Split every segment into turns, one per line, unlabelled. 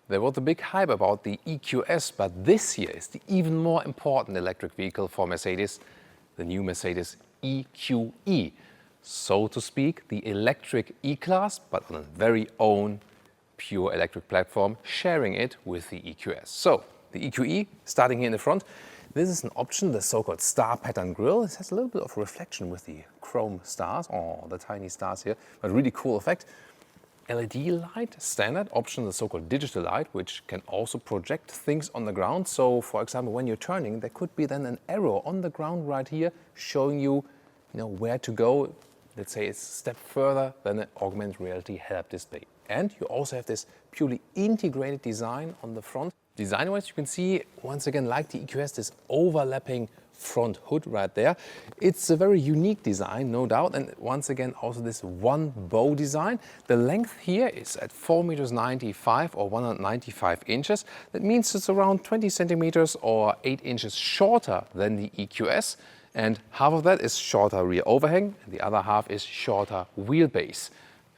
There was a big hype about the EQS, but this year is the even more important electric vehicle for Mercedes, the new Mercedes EQE. So to speak, the electric E-Class, but on a very own pure electric platform, sharing it with the EQS. So the EQE, starting here in the front, this is an option, the so-called star pattern grille. It has a little bit of reflection with the chrome stars, the tiny stars here, but really cool effect. LED light, standard option, the so-called digital light, which can also project things on the ground. So, for example, when you're turning, there could be then an arrow on the ground right here showing you, where to go. Let's say it's a step further than an augmented reality head-up display. And you also have this purely integrated design on the front. Design-wise, you can see, once again, like the EQS, this overlapping front hood right there. It's a very unique design, no doubt, and once again also this one bow design. The length here is at 4,95 meters or 195 inches. That means it's around 20 centimeters or 8 inches shorter than the EQS, and half of that is shorter rear overhang and the other half is shorter wheelbase.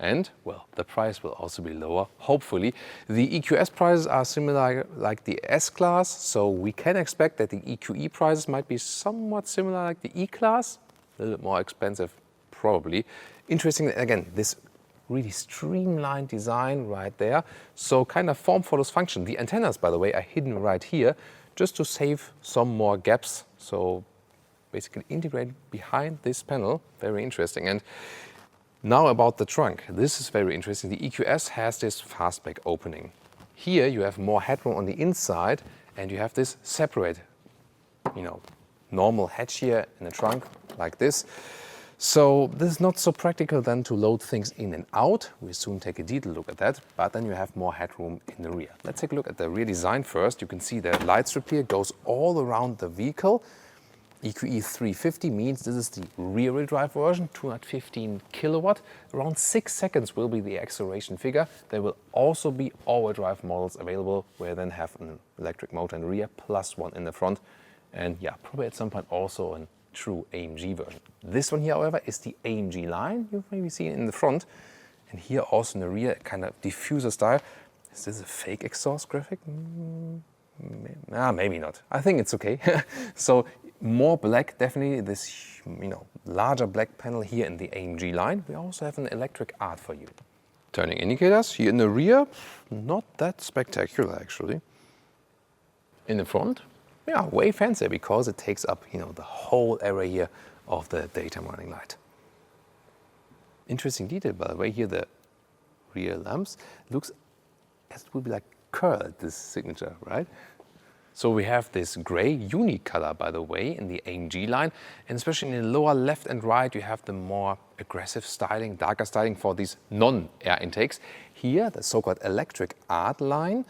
And, well, the price will also be lower, hopefully. The EQS prices are similar like the S-Class, so we can expect that the EQE prices might be somewhat similar like the E-Class. A little bit more expensive, probably. Interesting, again, this really streamlined design right there. So kind of form follows function. The antennas, by the way, are hidden right here, just to save some more gaps. So basically integrated behind this panel. Very interesting. And now about the trunk. This is very interesting. The EQS has this fastback opening. Here you have more headroom on the inside and you have this separate, normal hatch here in the trunk like this. So this is not so practical then to load things in and out. We'll soon take a detailed look at that, but then you have more headroom in the rear. Let's take a look at the rear design first. You can see the light strip here goes all around the vehicle. EQE 350 means this is the rear-wheel drive version, 215 kilowatt. Around 6 seconds will be the acceleration figure. There will also be all-wheel drive models available where you then have an electric motor in the rear plus one in the front. And yeah, probably at some point also a true AMG version. This one here, however, is the AMG-Line. You've maybe seen it in the front. And here also in the rear, kind of diffuser style. Is this a fake exhaust graphic? Maybe not. I think it's okay. So more black, definitely this, larger black panel here in the AMG line. We also have an electric art for you. Turning indicators here in the rear, not that spectacular actually. In the front, yeah, way fancier because it takes up, the whole area here of the daytime running light. Interesting detail, by the way, here the rear lamps looks as it would be like curled, this signature, right? So we have this gray, unique color, by the way, in the AMG line. And especially in the lower left and right, you have the more aggressive styling, darker styling for these non-air intakes. Here, the so-called Electric Art line,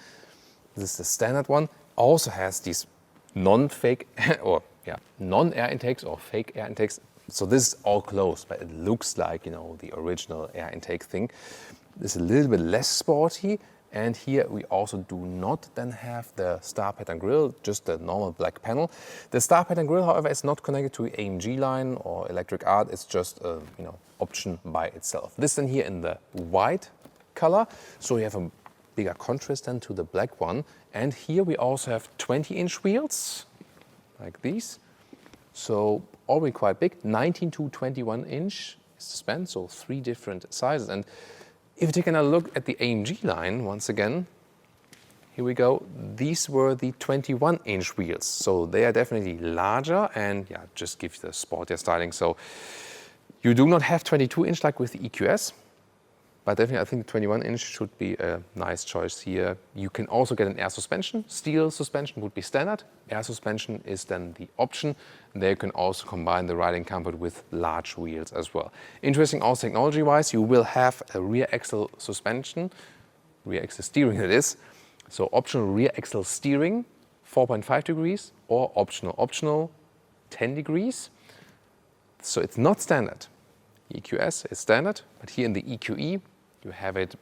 this is the standard one, also has these non-fake or non-air intakes or fake air intakes. So this is all closed, but it looks like, the original air intake thing. This is a little bit less sporty. And here we also do not then have the star pattern grille, just the normal black panel. The star pattern grille, however, is not connected to AMG line or Electric Art. It's just a option by itself. This then here in the white color, so we have a bigger contrast then to the black one. And here we also have 20-inch wheels, like these. So already quite big, 19 to 21 inch span, so 3 different sizes. And if you take another look at the AMG line, once again, here we go. These were the 21-inch wheels. So they are definitely larger and just give the sportier styling. So you do not have 22-inch like with the EQS, but definitely I think 21-inch should be a nice choice here. You can also get an air suspension. Steel suspension would be standard. Air suspension is then the option. And there you can also combine the riding comfort with large wheels as well. Interesting also technology-wise, you will have a rear axle suspension, rear axle steering it is. So optional rear axle steering, 4.5 degrees, or optional 10 degrees. So it's not standard. EQS is standard, but here in the EQE, you have it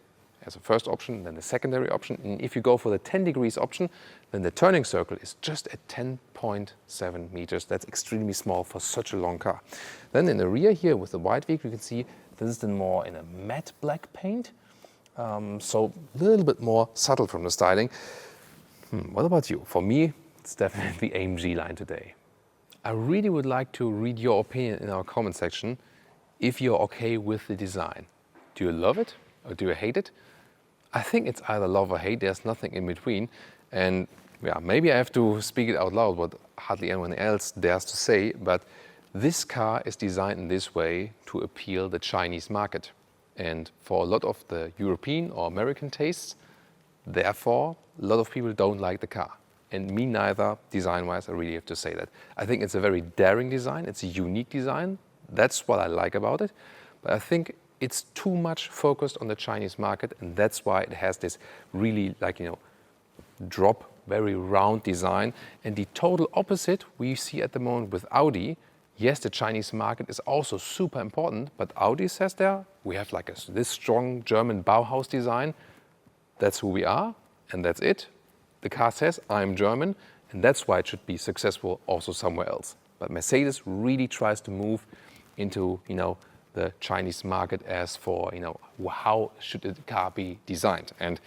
as a first option, then the secondary option. And if you go for the 10 degrees option, then the turning circle is just at 10.7 meters. That's extremely small for such a long car. Then in the rear here with the white vehicle, you can see this is then more in a matte black paint. so a little bit more subtle from the styling. What about you? For me, it's definitely the AMG line today. I really would like to read your opinion in our comment section if you're okay with the design. Do you love it or do you hate it? I think it's either love or hate, there's nothing in between. And yeah, maybe I have to speak it out loud, what hardly anyone else dares to say, but this car is designed in this way to appeal the Chinese market. And for a lot of the European or American tastes, therefore, a lot of people don't like the car. And me neither, design-wise, I really have to say that. I think it's a very daring design, it's a unique design. That's what I like about it. But I think it's too much focused on the Chinese market, and that's why it has this really, like, drop, very round design. And the total opposite we see at the moment with Audi. Yes, the Chinese market is also super important, but Audi says there, we have like this strong German Bauhaus design. That's who we are, and that's it. The car says, I'm German, and that's why it should be successful also somewhere else. But Mercedes really tries to move into, the Chinese market as for, how should the car be designed. And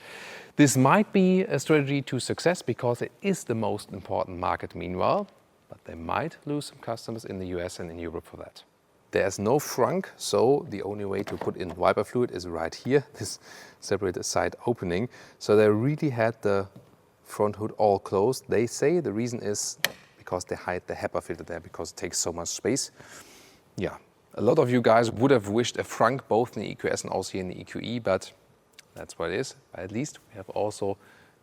this might be a strategy to success because it is the most important market meanwhile, but they might lose some customers in the US and in Europe for that. There's no frunk, so the only way to put in wiper fluid is right here, this separated side opening. So they really had the front hood all closed. They say the reason is because they hide the HEPA filter there because it takes so much space. Yeah, a lot of you guys would have wished a frunk both in the EQS and also here in the EQE, but that's what it is. At least we have also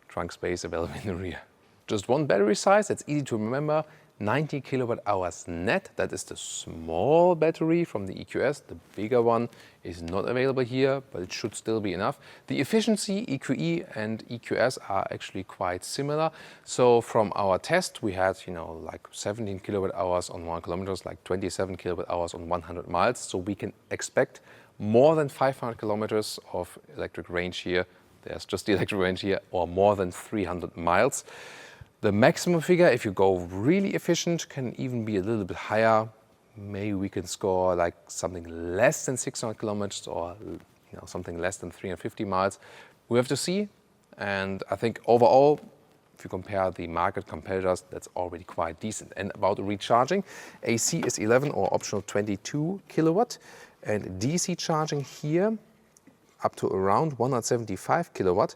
trunk space available in the rear. Just one battery size, it's easy to remember. 90 kilowatt hours net, that is the small battery from the EQS. The bigger one is not available here, but it should still be enough. The efficiency, EQE and EQS are actually quite similar. So from our test, we had, like 17 kilowatt hours on 1 kilometer, like 27 kilowatt hours on 100 miles. So we can expect more than 500 kilometers of electric range here. There's just the electric range here, or more than 300 miles. The maximum figure, if you go really efficient, can even be a little bit higher. Maybe we can score like something less than 600 kilometers or something less than 350 miles. We have to see. And I think overall, if you compare the market competitors, that's already quite decent. And about the recharging, AC is 11 or optional 22 kilowatt. And DC charging here up to around 175 kilowatt.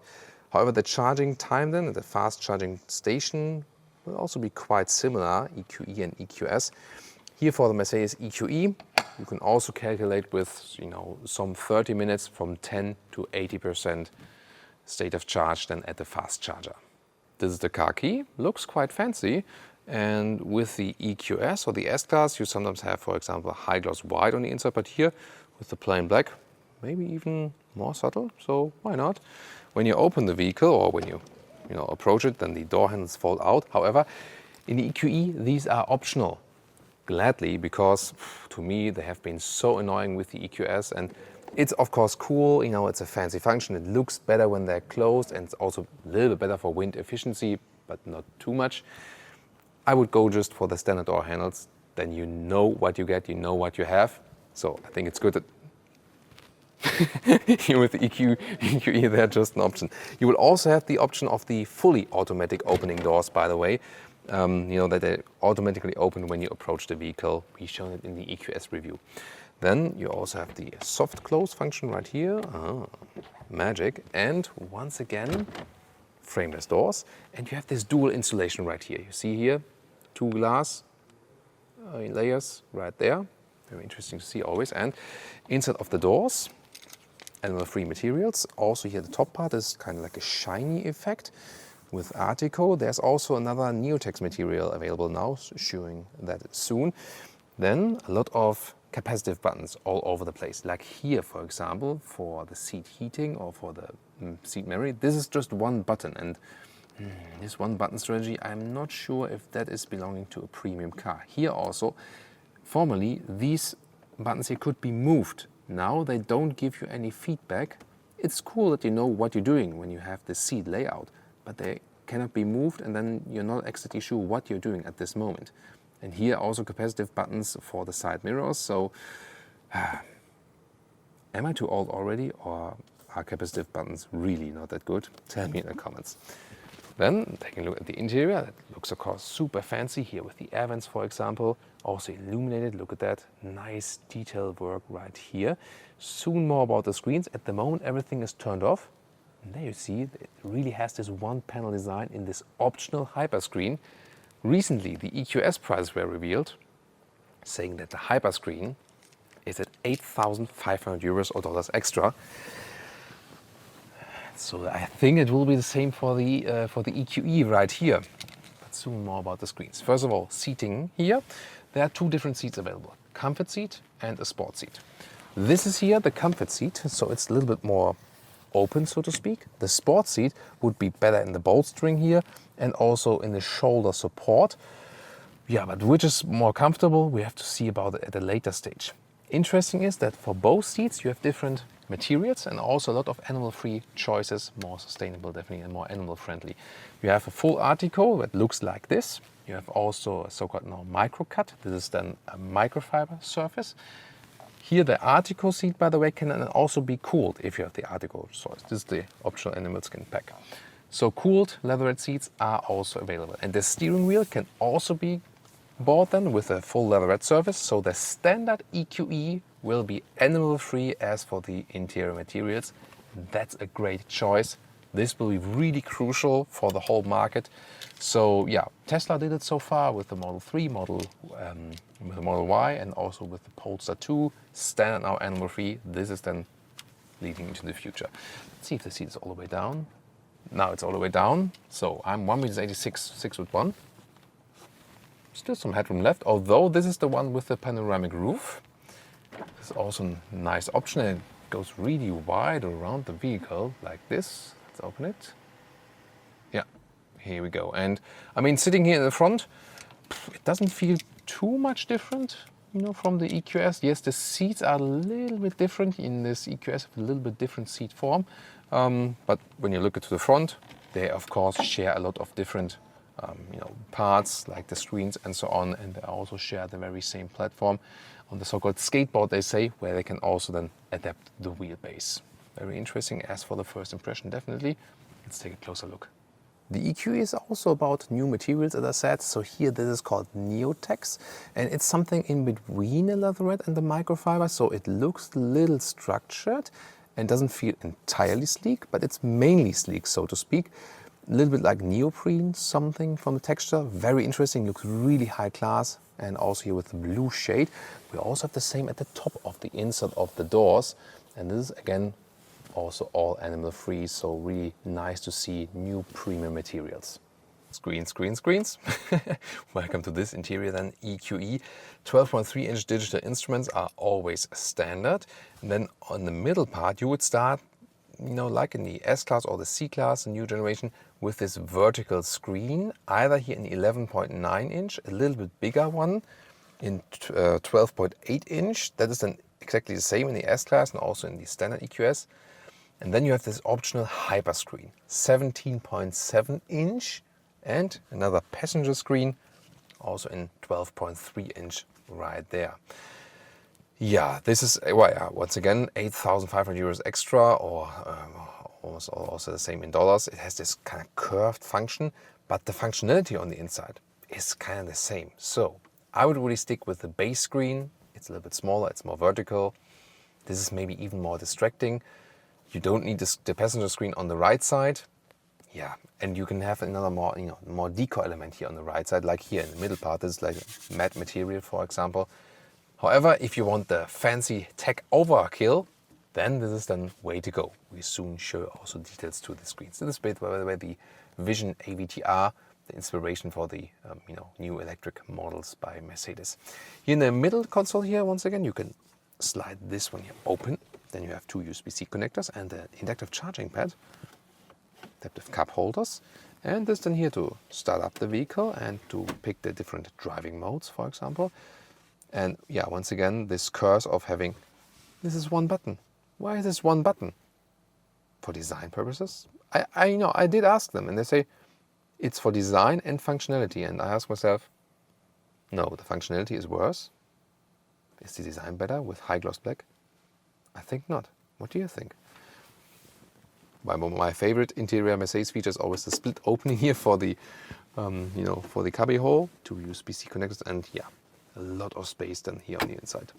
However, the charging time then at the fast charging station will also be quite similar, EQE and EQS. Here for the Mercedes EQE, you can also calculate with some 30 minutes from 10 to 80% state of charge then at the fast charger. This is the car key, looks quite fancy. And with the EQS or the S-Class, you sometimes have, for example, a high gloss white on the inside, but here with the plain black, maybe even more subtle, so why not? When you open the vehicle or when you approach it, then the door handles fall out. However, in the EQE, these are optional, gladly, because to me, they have been so annoying with the EQS. And it's of course cool, it's a fancy function. It looks better when they're closed and it's also a little bit better for wind efficiency, but not too much. I would go just for the standard door handles. Then you know what you get, you know what you have. So I think it's good that here with the EQE, they're just an option. You will also have the option of the fully automatic opening doors, by the way. That they automatically open when you approach the vehicle. We've shown it in the EQS review. Then you also have the soft close function right here. Magic. And once again, frameless doors. And you have this dual insulation right here. You see here, 2 glass layers right there. Very interesting to see always. And inside of the doors, animal-free materials. Also here the top part is kind of like a shiny effect with Artico. There's also another Neotex material available now, showing that soon. Then a lot of capacitive buttons all over the place. Like here, for example, for the seat heating or for the seat memory. This is just one button, and this one button strategy, I'm not sure if that is belonging to a premium car. Here also, formerly, these buttons here could be moved. Now they don't give you any feedback. It's cool that you know what you're doing when you have the seat layout, but they cannot be moved and then you're not exactly sure what you're doing at this moment. And here also capacitive buttons for the side mirrors. So am I too old already, or are capacitive buttons really not that good? Tell me in the comments. Then taking a look at the interior, that looks of course super fancy here with the air vents, for example, also illuminated. Look at that, nice detail work right here. Soon more about the screens. At the moment everything is turned off. And there you see it really has this one panel design in this optional Hyperscreen. Recently the EQS prices were revealed, saying that the Hyperscreen is at 8,500 euros or dollars extra. So I think it will be the same for the EQE right here. But soon more about the screens. First of all, seating here. There are two different seats available. Comfort seat and a sport seat. This is here the comfort seat, so it's a little bit more open, so to speak. The sport seat would be better in the bolstering here and also in the shoulder support. Yeah, but which is more comfortable, we have to see about it at a later stage. Interesting is that for both seats you have different materials and also a lot of animal-free choices, more sustainable definitely and more animal-friendly. You have a full article that looks like this. You have also a so-called now micro-cut. This is then a microfiber surface. Here the article seat, by the way, can also be cooled if you have the article choice. This is the optional animal skin pack. So cooled leatherette seats are also available. And the steering wheel can also be bought then with a full leatherette surface. So the standard EQE will be animal-free as for the interior materials. That's a great choice. This will be really crucial for the whole market. So yeah, Tesla did it so far with the Model 3, with the Model Y, and also with the Polestar 2. Standard now animal-free. This is then leading into the future. Let's see if the seat is all the way down. Now it's all the way down. So I'm 1,86 6'1". Still some headroom left, although this is the one with the panoramic roof. It's also a nice option, and it goes really wide around the vehicle like this. Let's open it. Yeah, here we go. And I mean, sitting here in the front, it doesn't feel too much different, you know, from the EQS. Yes, the seats are a little bit different in this EQS, a little bit different seat form. But when you look at the front, they of course share a lot of different parts like the screens and so on, and they also share the very same platform on the so-called skateboard, they say, where they can also then adapt the wheelbase. Very interesting as for the first impression, definitely. Let's take a closer look. The EQE is also about new materials, as I said. So here this is called Neotex, and it's something in between the leatherette and the microfiber. So it looks a little structured and doesn't feel entirely sleek, but it's mainly sleek, so to speak. A little bit like neoprene, something from the texture. Very interesting, looks really high class. And also here with the blue shade. We also have the same at the top of the inside of the doors. And this is again also all animal free, so really nice to see new premium materials. Screens, screens, screens. Welcome to this interior then, EQE. 12.3-inch digital instruments are always standard. And then on the middle part you would start, you know, like in the S-Class or the C-Class, the new generation, with this vertical screen, either here in 11.9-inch, a little bit bigger one, in 12.8-inch. That is then exactly the same in the S-Class and also in the standard EQS. And then you have this optional Hyperscreen, 17.7-inch, and another passenger screen, also in 12.3-inch right there. Yeah, this is, well, yeah, once again, 8,500 euros extra, or almost also the same in dollars. It has this kind of curved function, but the functionality on the inside is kind of the same. So I would really stick with the base screen. It's a little bit smaller, it's more vertical. This is maybe even more distracting. You don't need the passenger screen on the right side. Yeah, and you can have another more, more deco element here on the right side, like here in the middle part. This is like a matte material, for example. However, if you want the fancy tech overkill, then this is the way to go. We soon show also details to the screens. This is, by the way, the Vision AVTR, the inspiration for the new electric models by Mercedes. Here in the middle console here, once again, you can slide this one here open. Then you have two USB-C connectors and an inductive charging pad, adaptive cup holders, and this then here to start up the vehicle and to pick the different driving modes, for example. And yeah, once again, this curse of having, this is one button. Why is this one button? For design purposes? I did ask them, and they say it's for design and functionality. And I ask myself, no, the functionality is worse. Is the design better with high gloss black? I think not. What do you think? My favorite interior Mercedes feature is always the split opening here for the, for the cubby hole, two USB-C connectors, and yeah, a lot of space then here on the inside.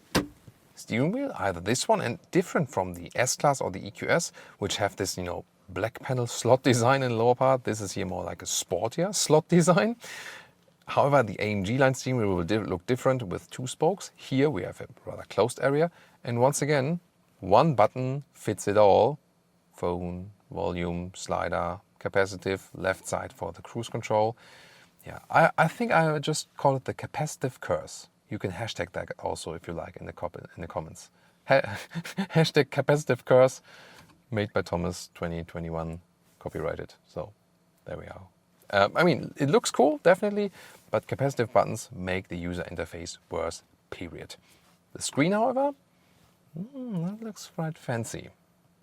Steering wheel, either this one and different from the S-Class or the EQS, which have this, black panel slot design in the lower part. This is here more like a sportier slot design. However, the AMG line steering wheel will look different with two spokes. Here we have a rather closed area. And once again, one button fits it all. Phone, volume, slider, capacitive, left side for the cruise control. Yeah, I think I would just call it the capacitive curse. You can hashtag that also if you like in the comments. Hashtag capacitive curse, made by Thomas 2021, copyrighted. So there we are. I mean, it looks cool, definitely, but capacitive buttons make the user interface worse, period. The screen, however, that looks quite fancy.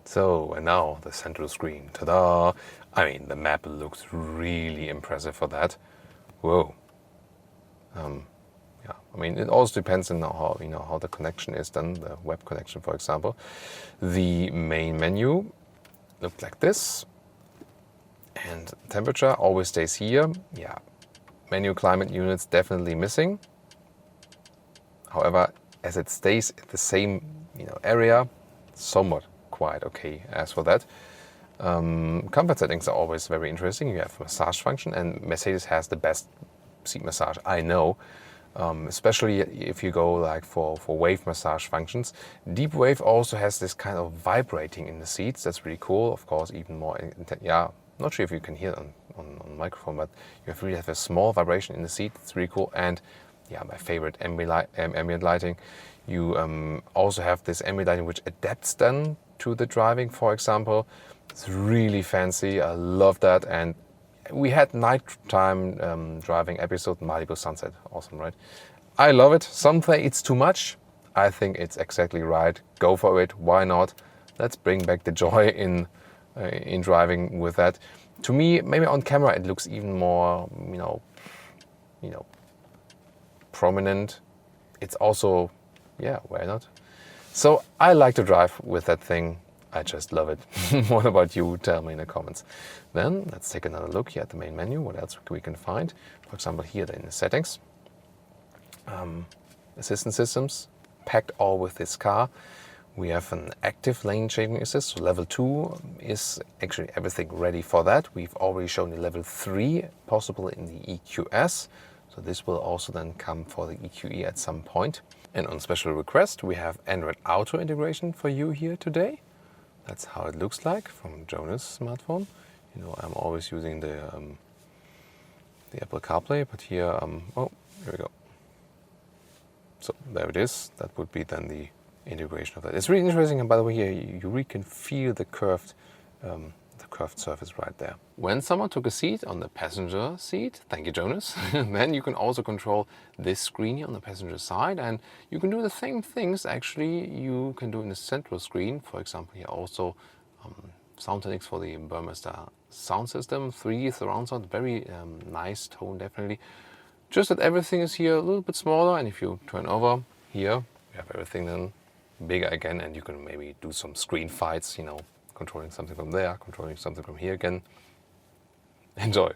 So, and now the central screen, ta-da! I mean, the map looks really impressive for that. Whoa. Yeah, I mean, it also depends on how the connection is done, the web connection, for example. The main menu looked like this. And temperature always stays here. Yeah, menu climate units definitely missing. However, as it stays in the same area, somewhat quite okay as for that. Comfort settings are always very interesting. You have massage function, and Mercedes has the best seat massage, I know. Especially if you go like for wave massage functions. Deep wave also has this kind of vibrating in the seats. That's really cool. Of course, even more not sure if you can hear it on microphone, but you really have a small vibration in the seat. It's really cool. And yeah, my favorite ambient lighting. You also have this ambient lighting which adapts then to the driving, for example. It's really fancy. I love that. And we had nighttime driving episode, Malibu Sunset. Awesome, right? I love it. Some say it's too much. I think it's exactly right. Go for it. Why not? Let's bring back the joy in driving with that. To me, maybe on camera it looks even more, prominent. It's also, yeah, why not? So I like to drive with that thing. I just love it. What about you? Tell me in the comments. Then let's take another look here at the main menu. What else we can find? For example, here in the settings, assistance systems, packed all with this car. We have an active lane changing assist. So level 2 is actually everything ready for that. We've already shown the level 3 possible in the EQS. So this will also then come for the EQE at some point. And on special request, we have Android Auto integration for you here today. That's how it looks like from Jonas' smartphone. I'm always using the Apple CarPlay, but here, here we go. So there it is. That would be then the integration of that. It's really interesting, and by the way, here you really can feel the curved surface right there. When someone took a seat on the passenger seat, thank you, Jonas, then you can also control this screen here on the passenger side, and you can do the same things actually you can do in the central screen. For example, here also sound settings for the Burmester sound system, 3D surround sound, very nice tone definitely. Just that everything is here a little bit smaller, and if you turn over here, you have everything then bigger again, and you can maybe do some screen fights, controlling something from there, controlling something from here again. Enjoy.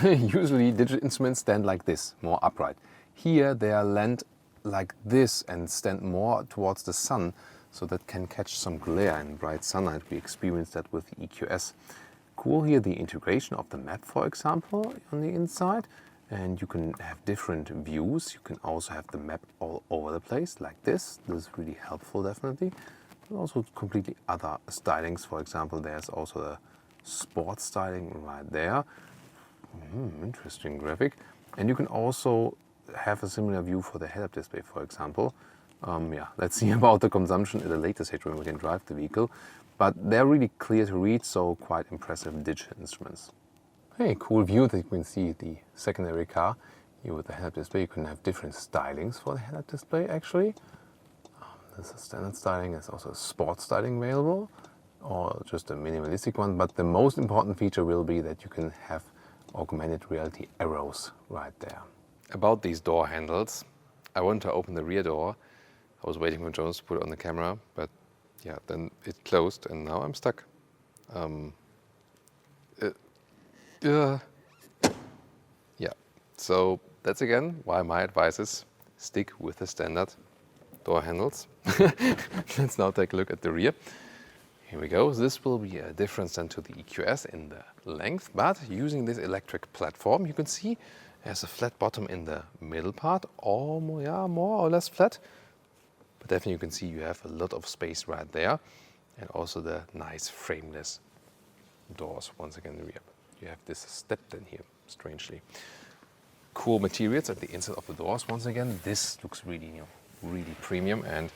Usually digital instruments stand like this, more upright. Here they are land like this and stand more towards the sun, so that can catch some glare in bright sunlight. We experienced that with the EQS. Cool here the integration of the map, for example, on the inside. And you can have different views. You can also have the map all over the place like this. This is really helpful, definitely. But also completely other stylings. For example, there's also a sport styling right there. Interesting graphic. And you can also have a similar view for the head-up display, for example. Yeah, let's see about the consumption at a later stage when we can drive the vehicle. But they're really clear to read, so quite impressive digital instruments. Hey, cool view that you can see the secondary car here with the head-up display. You can have different stylings for the head-up display actually. This is standard styling. There's also a sport styling available, or just a minimalistic one. But the most important feature will be that you can have augmented reality arrows right there. About these door handles, I wanted to open the rear door. I was waiting for Jonas to put it on the camera, but yeah, then it closed and now I'm stuck. Yeah, so that's again why my advice is stick with the standard door handles. Let's now take a look at the rear. Here we go. This will be a difference then to the EQS in the length, but using this electric platform, you can see there's a flat bottom in the middle part, more or less flat. But definitely you can see you have a lot of space right there, and also the nice frameless doors once again in the rear. You have this step then here, strangely. Cool materials at the inside of the doors. Once again, this looks really, really premium. And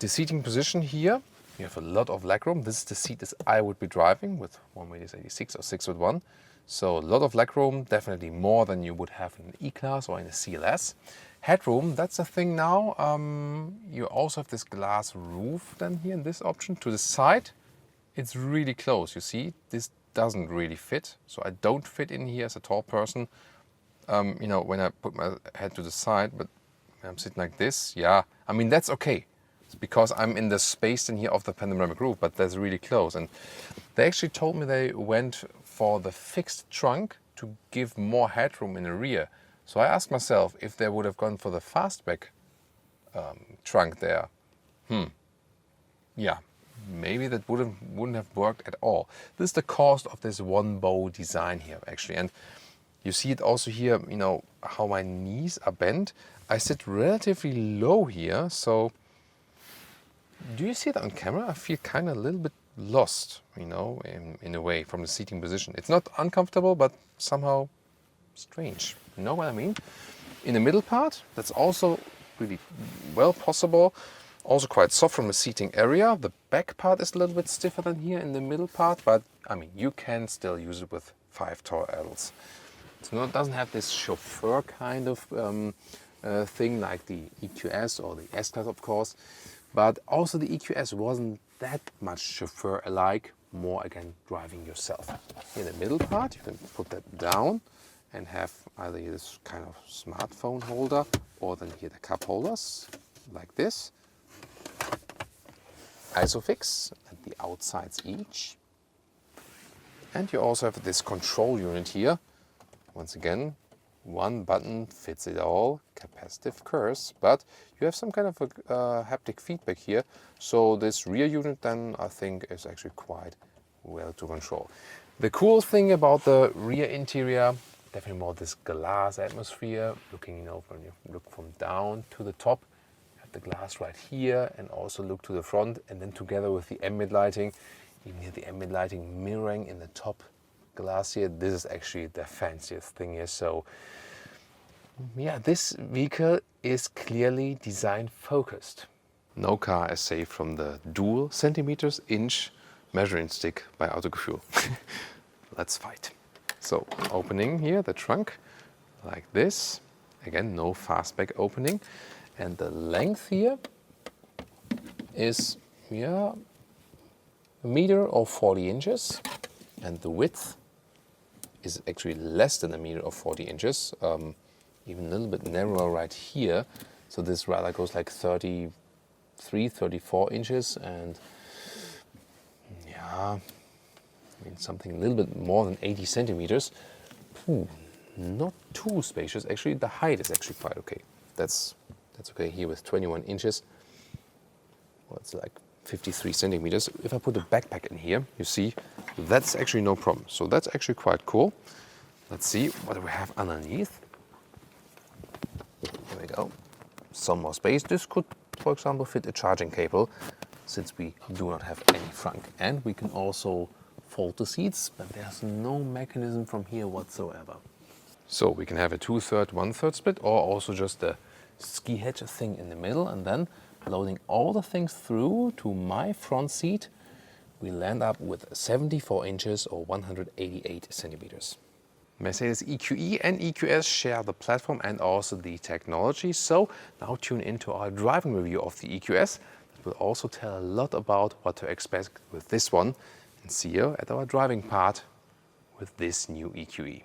the seating position here, you have a lot of legroom. This is the seat that I would be driving with 186 or 6'1". So a lot of legroom, definitely more than you would have in an E-Klasse or in a CLS. Headroom, that's a thing now. You also have this glass roof then here in this option. To the side, it's really close. You see, this doesn't really fit. So I don't fit in here as a tall person. When I put my head to the side, but when I'm sitting like this, yeah, I mean, that's okay. It's because I'm in the space in here of the panoramic roof, but that's really close. And they actually told me they went for the fixed trunk to give more headroom in the rear. So I asked myself if they would have gone for the fastback trunk there. Yeah, maybe that wouldn't have worked at all. This is the cost of this one bow design here, actually. And you see it also here, how my knees are bent. I sit relatively low here, so do you see it on camera? I feel kind of a little bit lost, in a way, from the seating position. It's not uncomfortable, but somehow strange. You know what I mean? In the middle part, that's also really well possible. Also quite soft from the seating area. The back part is a little bit stiffer than here in the middle part, but I mean, you can still use it with 5 tall adults. It doesn't have this chauffeur kind of thing like the EQS or the S-Class, of course. But also the EQS wasn't that much chauffeur-alike, more again driving yourself. In the middle part, you can put that down and have either this kind of smartphone holder or then here the cup holders, like this. Isofix at the outsides each. And you also have this control unit here. Once again, one button fits it all, capacitive curse, but you have some kind of a haptic feedback here. So this rear unit then I think is actually quite well to control. The cool thing about the rear interior, definitely more this glass atmosphere, looking, when you look from down to the top, you have the glass right here and also look to the front, and then together with the ambient lighting, even here the ambient lighting mirroring in the top glass here, this is actually the fanciest thing here. So yeah, this vehicle is clearly design focused. No car is safe from the dual centimeters inch measuring stick by Autogefuehl. Let's fight. So opening here the trunk like this. Again, no fastback opening. And the length here is a meter or 40 inches. And the width is actually less than a meter or 40 inches. Even a little bit narrower right here. So this rather goes like 33, 34 inches. And yeah, something a little bit more than 80 centimeters. Not too spacious. Actually, the height is actually quite okay. That's okay here with 21 inches. Well, it's like 53 centimeters. If I put a backpack in here, you see, that's actually no problem. So that's actually quite cool. Let's see what do we have underneath. Here we go. Some more space. This could, for example, fit a charging cable, since we do not have any trunk. And we can also fold the seats, but there's no mechanism from here whatsoever. So we can have a 2/3, 1/3 split, or also just a ski hatch thing in the middle, and then loading all the things through to my front seat, we land up with 74 inches or 188 centimeters. Mercedes EQE and EQS share the platform and also the technology. So now tune into our driving review of the EQS. It will also tell a lot about what to expect with this one. And see you at our driving part with this new EQE.